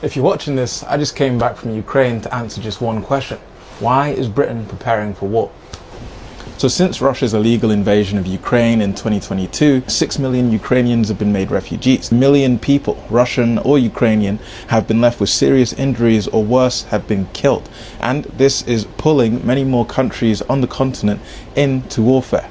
If you're watching this, I just came back from Ukraine to answer just one question. Why is Britain preparing for war? So since Russia's illegal invasion of Ukraine in 2022, 6 million Ukrainians have been made refugees. A million people, Russian or Ukrainian, have been left with serious injuries or worse, have been killed. And this is pulling many more countries on the continent into warfare.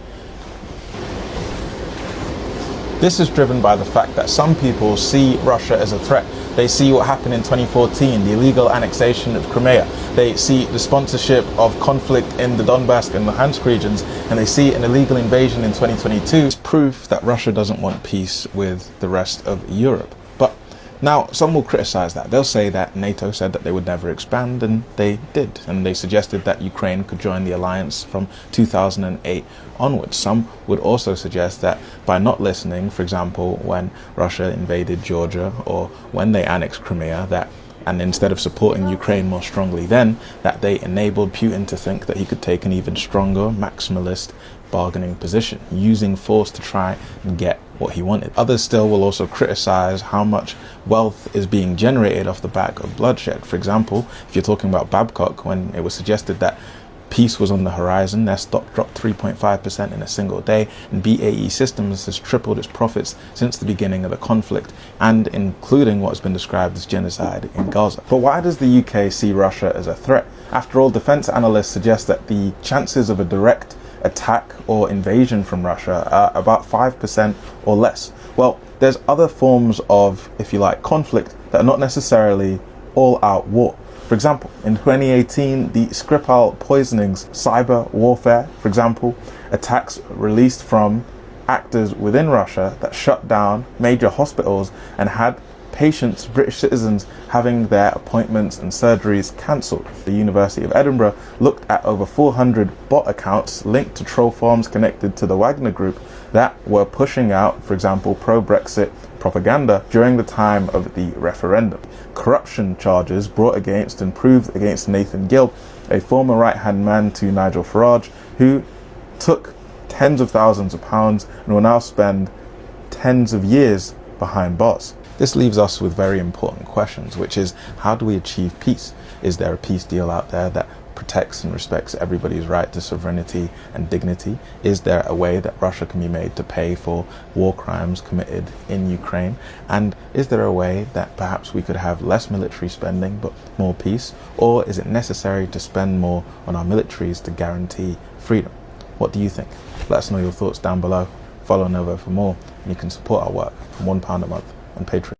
This is driven by the fact that some people see Russia as a threat. They see what happened in 2014, the illegal annexation of Crimea. They see the sponsorship of conflict in the Donbass and Luhansk regions, and they see an illegal invasion in 2022. It's proof that Russia doesn't want peace with the rest of Europe. But now, some will criticize that. They'll say that NATO said that they would never expand, and they did. And they suggested that Ukraine could join the alliance from 2008 onwards. Some would also suggest that by not listening, for example, when Russia invaded Georgia or when they annexed Crimea, and instead of supporting Ukraine more strongly then, that they enabled Putin to think that he could take an even stronger maximalist bargaining position, using force to try and get what he wanted. Others still will also criticize how much wealth is being generated off the back of bloodshed. For example, if you're talking about Babcock, when it was suggested that peace was on the horizon, their stock dropped 3.5% in a single day, and BAE Systems has tripled its profits since the beginning of the conflict, and including what's been described as genocide in Gaza. But why does the UK see Russia as a threat? After all, defense analysts suggest that the chances of a direct attack or invasion from Russia are about 5% or less. Well, there's other forms of, if you like, conflict that are not necessarily all-out war. For example, in 2018, the Skripal poisonings, cyber warfare, for example, attacks released from actors within Russia that shut down major hospitals and had patients, British citizens, having their appointments and surgeries cancelled. The University of Edinburgh looked at over 400 bot accounts linked to troll farms connected to the Wagner Group that were pushing out, for example, pro-Brexit propaganda during the time of the referendum. Corruption charges brought against and proved against Nathan Gill, a former right-hand man to Nigel Farage, who took tens of thousands of pounds and will now spend tens of years behind bars. This leaves us with very important questions, which is, how do we achieve peace? Is there a peace deal out there that protects and respects everybody's right to sovereignty and dignity? Is there a way that Russia can be made to pay for war crimes committed in Ukraine? And is there a way that perhaps we could have less military spending but more peace? Or is it necessary to spend more on our militaries to guarantee freedom? What do you think? Let us know your thoughts down below. Follow Novo for more, and you can support our work for £1 a month on Patreon.